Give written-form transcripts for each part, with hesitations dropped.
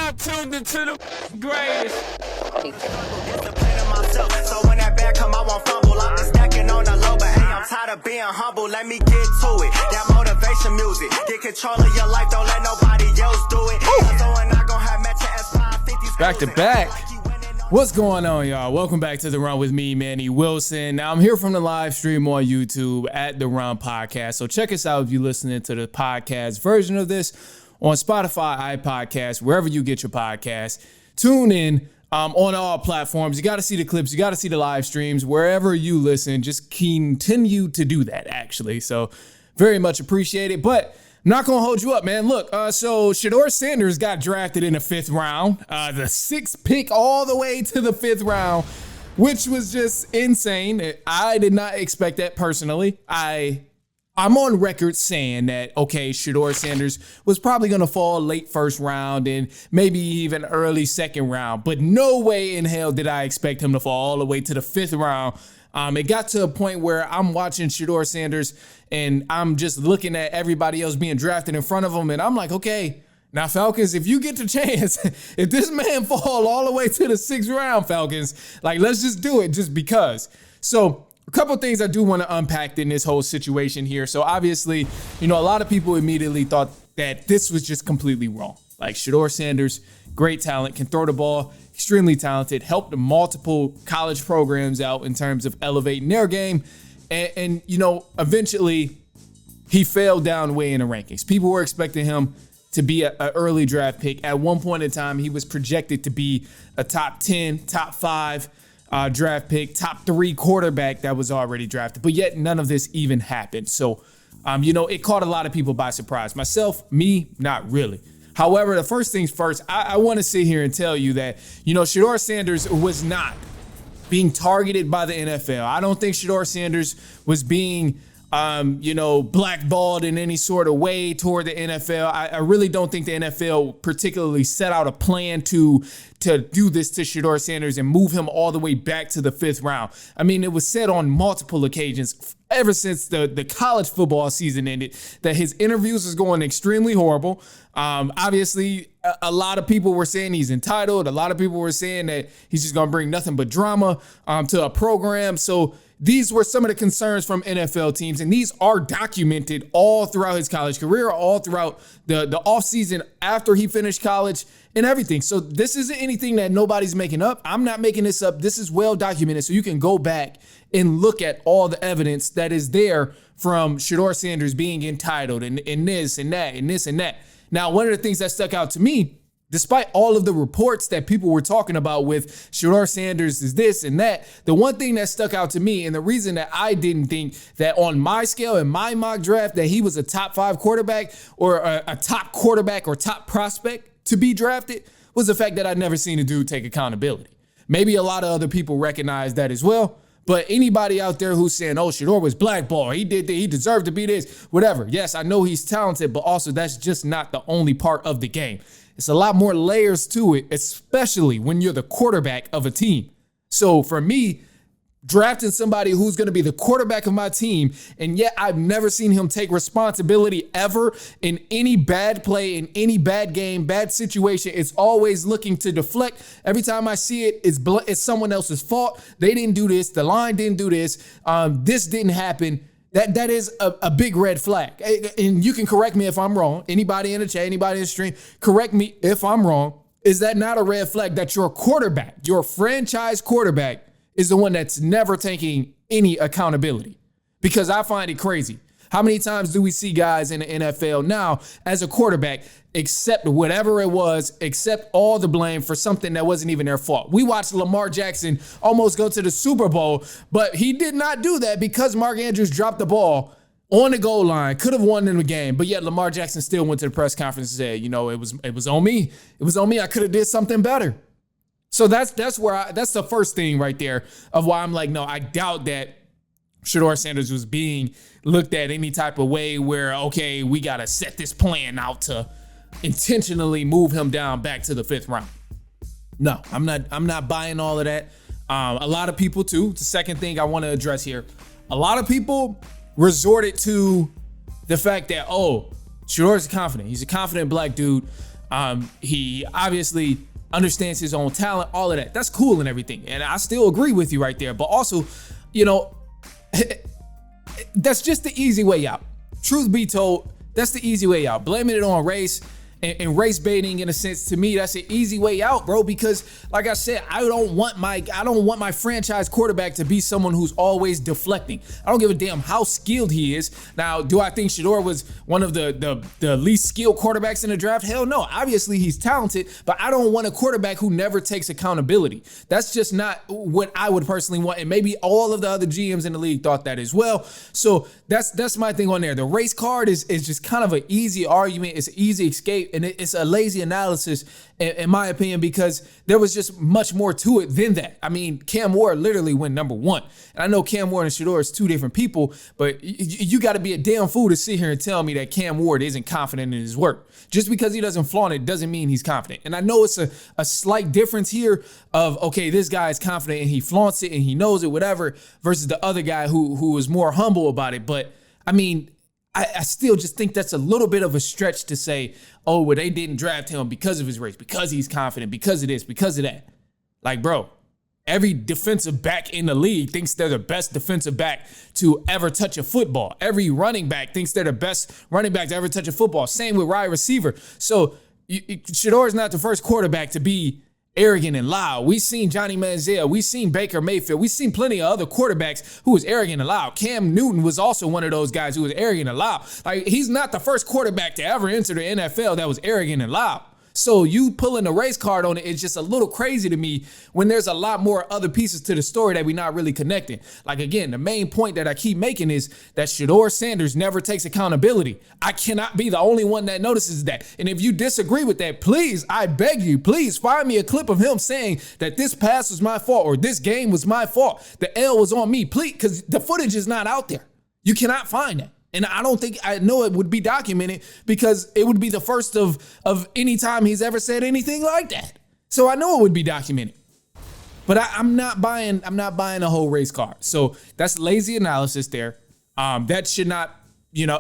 now tuned into the greatest. So when that bag come, I won't fumble. I'm just stacking on the low, but hey, I'm tired of being humble. Let me get to it. That motivation music. Get control of your life. Don't let nobody else do it. So when I gon' have match S550s. Back to back. What's going on, y'all? Welcome back to The Run with me, Manny Wilson. Now, I'm here from the live stream on YouTube at The Run Podcast. So check us out if you're listening to the podcast version of this on Spotify, iPodcast, wherever you get your podcasts. Tune in on all platforms. You got to see the clips. You got to see the live streams. Wherever you listen, just continue to do that, actually. So very much appreciate it. But I'm not going to hold you up, man. Look, so Shedeur Sanders got drafted in the 5th round, the 6th pick all the way to the 5th round, which was just insane. I did not expect that personally. I'm on record saying that, okay, Shedeur Sanders was probably going to fall late 1st round and maybe even early 2nd round, but no way in hell did I expect him to fall all the way to the 5th round. It got to a point where I'm watching Shedeur Sanders and I'm just looking at everybody else being drafted in front of him. And I'm like, okay, now Falcons, if you get the chance, if this man fall all the way to the 6th round, Falcons, like, let's just do it just because. So a couple things I do want to unpack in this whole situation here. So obviously, a lot of people immediately thought that this was just completely wrong. Like Shedeur Sanders, great talent, can throw the ball, extremely talented, helped multiple college programs out in terms of elevating their game. And eventually he fell down way in the rankings. People were expecting him to be an early draft pick. At one point in time, he was projected to be a top 10, top 5 draft pick, top 3 quarterback that was already drafted. But yet none of this even happened. So, it caught a lot of people by surprise. Myself, me, not really. However, the first things first, I want to sit here and tell you that, Shedeur Sanders was not being targeted by the NFL. I don't think Shedeur Sanders was being, blackballed in any sort of way toward the NFL. I really don't think the NFL particularly set out a plan to do this to Shedeur Sanders and move him all the way back to the 5th round. I mean, it was said on multiple occasions ever since the college football season ended that his interviews was going extremely horrible. Obviously, a lot of people were saying he's entitled. A lot of people were saying that he's just going to bring nothing but drama to a program. So these were some of the concerns from NFL teams, and these are documented all throughout his college career, all throughout the offseason after he finished college and everything. So this isn't anything that nobody's making up. I'm not making this up. This is well documented. So you can go back and look at all the evidence that is there from Shedeur Sanders being entitled and this and that and this and that. Now, one of the things that stuck out to me, despite all of the reports that people were talking about with Shedeur Sanders is this and that, the one thing that stuck out to me and the reason that I didn't think that on my scale in my mock draft that he was a top 5 quarterback or a top quarterback or top prospect to be drafted was the fact that I'd never seen a dude take accountability. Maybe a lot of other people recognize that as well. But anybody out there who's saying, oh, Shedeur was blackballed, he did that, he deserved to be this, whatever. Yes, I know he's talented, but also that's just not the only part of the game. It's a lot more layers to it, especially when you're the quarterback of a team. So for me, drafting somebody who's going to be the quarterback of my team, and yet I've never seen him take responsibility ever in any bad play, in any bad game, bad situation. It's always looking to deflect. Every time I see it, it's someone else's fault. They didn't do this. The line didn't do this. This didn't happen. That is a big red flag. And you can correct me if I'm wrong. Anybody in the chat, anybody in the stream, correct me if I'm wrong. Is that not a red flag that your quarterback, your franchise quarterback, is the one that's never taking any accountability? Because I find it crazy. How many times do we see guys in the NFL now as a quarterback accept whatever it was, accept all the blame for something that wasn't even their fault? We watched Lamar Jackson almost go to the Super Bowl, but he did not do that because Mark Andrews dropped the ball on the goal line, could have won in the game, but yet Lamar Jackson still went to the press conference and said, it was on me. It was on me. I could have did something better. So that's the first thing right there of why I'm like, no, I doubt that Shedeur Sanders was being looked at any type of way where, okay, we got to set this plan out to intentionally move him down back to the 5th round. No, I'm not buying all of that. A lot of people too, the second thing I want to address here, a lot of people resorted to the fact that, oh, Shedeur's confident. He's a confident black dude. He obviously understands his own talent, all of that. That's cool and everything. And I still agree with you right there. But also, that's just the easy way out. Truth be told, that's the easy way out. Blaming it on race and race baiting, in a sense, to me, that's an easy way out, bro. Because, like I said, I don't want my franchise quarterback to be someone who's always deflecting. I don't give a damn how skilled he is. Now, do I think Shedeur was one of the least skilled quarterbacks in the draft? Hell no. Obviously, he's talented, but I don't want a quarterback who never takes accountability. That's just not what I would personally want. And maybe all of the other GMs in the league thought that as well. So that's my thing on there. The race card is just kind of an easy argument. It's an easy escape. And it's a lazy analysis, in my opinion, because there was just much more to it than that. I mean, Cam Ward literally went number one. And I know Cam Ward and Shedeur is two different people, but you got to be a damn fool to sit here and tell me that Cam Ward isn't confident in his work. Just because he doesn't flaunt it doesn't mean he's confident. And I know it's a slight difference here of, okay, this guy is confident and he flaunts it and he knows it, whatever, versus the other guy who is more humble about it. But, I mean, I still just think that's a little bit of a stretch to say, oh, well, they didn't draft him because of his race, because he's confident, because of this, because of that. Like, bro, every defensive back in the league thinks they're the best defensive back to ever touch a football. Every running back thinks they're the best running back to ever touch a football. Same with wide receiver. So Shedeur is not the first quarterback to be arrogant and loud. We've seen Johnny Manziel. We've seen Baker Mayfield. We've seen plenty of other quarterbacks who was arrogant and loud. Cam Newton was also one of those guys who was arrogant and loud. Like, he's not the first quarterback to ever enter the NFL that was arrogant and loud. So you pulling the race card on it is just a little crazy to me when there's a lot more other pieces to the story that we're not really connecting. Like, again, the main point that I keep making is that Shedeur Sanders never takes accountability. I cannot be the only one that notices that. And if you disagree with that, please, I beg you, please find me a clip of him saying that this pass was my fault or this game was my fault. The L was on me, please, because the footage is not out there. You cannot find that. And I know it would be documented because it would be the first of any time he's ever said anything like that. So I know it would be documented. But I'm not buying a whole race card. So that's lazy analysis there. That should not,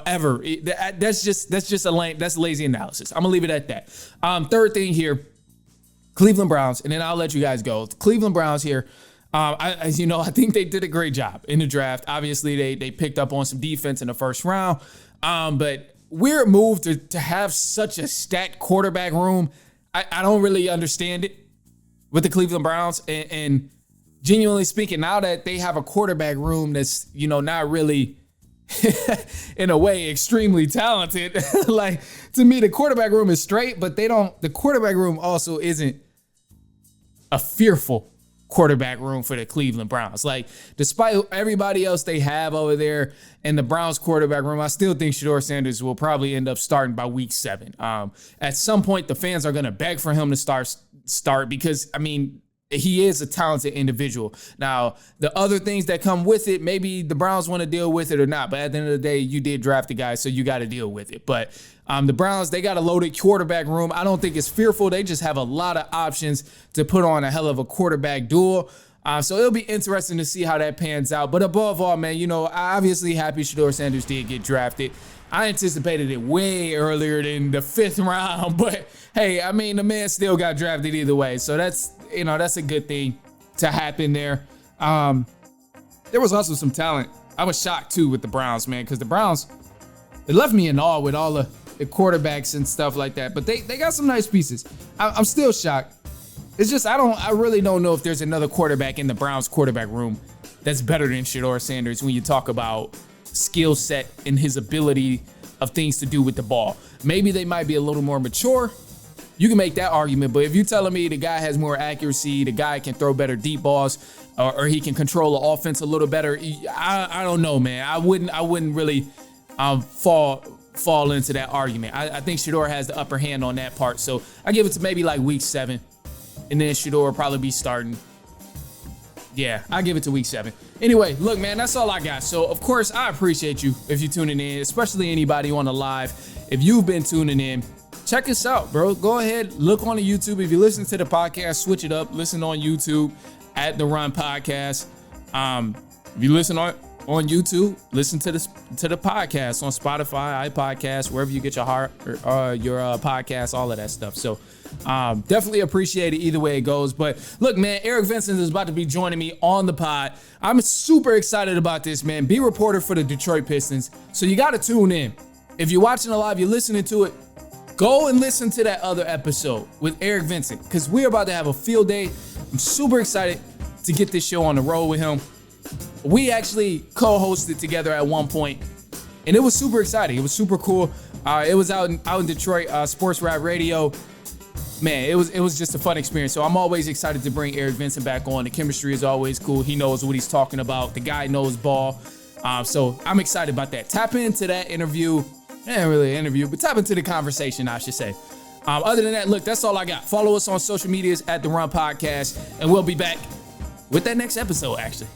ever. That's lazy analysis. I'm gonna leave it at that. Third thing here, Cleveland Browns, and then I'll let you guys go. Cleveland Browns here. I think they did a great job in the draft. Obviously, they picked up on some defense in the first round. But weird move to have such a stacked quarterback room. I don't really understand it with the Cleveland Browns. And genuinely speaking, now that they have a quarterback room that's, not really, in a way, extremely talented. Like, to me, the quarterback room is straight, but the quarterback room also isn't a fearful quarterback room for the Cleveland Browns. Like, despite everybody else they have over there in the Browns quarterback room, I still think Shedeur Sanders will probably end up starting by week 7. At some point, the fans are going to beg for him to start because, I mean, he is a talented individual. Now, the other things that come with it, maybe the Browns want to deal with it or not. But at the end of the day, you did draft the guy, so you got to deal with it. But the Browns, they got a loaded quarterback room. I don't think it's fearful. They just have a lot of options to put on a hell of a quarterback duel. So it'll be interesting to see how that pans out. But above all, man, obviously happy Shedeur Sanders did get drafted. I anticipated it way earlier than the 5th round. But, hey, I mean, the man still got drafted either way. So that's a good thing to happen there. There was also some talent. I was shocked, too, with the Browns, man, because the Browns, it left me in awe with all the quarterbacks and stuff like that. But they got some nice pieces. I'm still shocked. It's just I really don't know if there's another quarterback in the Browns quarterback room that's better than Shedeur Sanders when you talk about skill set and his ability of things to do with the ball. Maybe they might be a little more mature. You can make that argument, but if you're telling me the guy has more accuracy, the guy can throw better deep balls, or he can control the offense a little better, I don't know, man. I wouldn't really fall into that argument. I think Shedeur has the upper hand on that part, so I give it to maybe like week 7, and then Shedeur will probably be starting. Yeah, I give it to week 7. Anyway, look, man, that's all I got. So, of course, I appreciate you if you're tuning in, especially anybody on the live. If you've been tuning in, check us out, bro. Go ahead, look on the YouTube. If you listen to the podcast, switch it up. Listen on YouTube at The Run Podcast. If you listen on on YouTube. Listen to the podcast on Spotify, iPodcast, wherever you get your podcast, all of that stuff. So definitely appreciate it either way it goes. But look, man, Eric Vincent is about to be joining me on the pod. I'm super excited about this, man. Beat reporter for the Detroit Pistons. So you got to tune in. If you're watching it live, you're listening to it, go and listen to that other episode with Eric Vincent, because we're about to have a field day. I'm super excited to get this show on the road with him. We actually co-hosted together at one point, and it was super exciting. It was super cool. It was out in Detroit, Sports Rap Radio. Man, it was just a fun experience. So I'm always excited to bring Eric Vincent back on. The chemistry is always cool. He knows what he's talking about. The guy knows ball. So I'm excited about that. Tap into that interview. Not really an interview, but tap into the conversation, I should say. Other than that, look, that's all I got. Follow us on social medias at The Run Podcast, and we'll be back with that next episode, actually.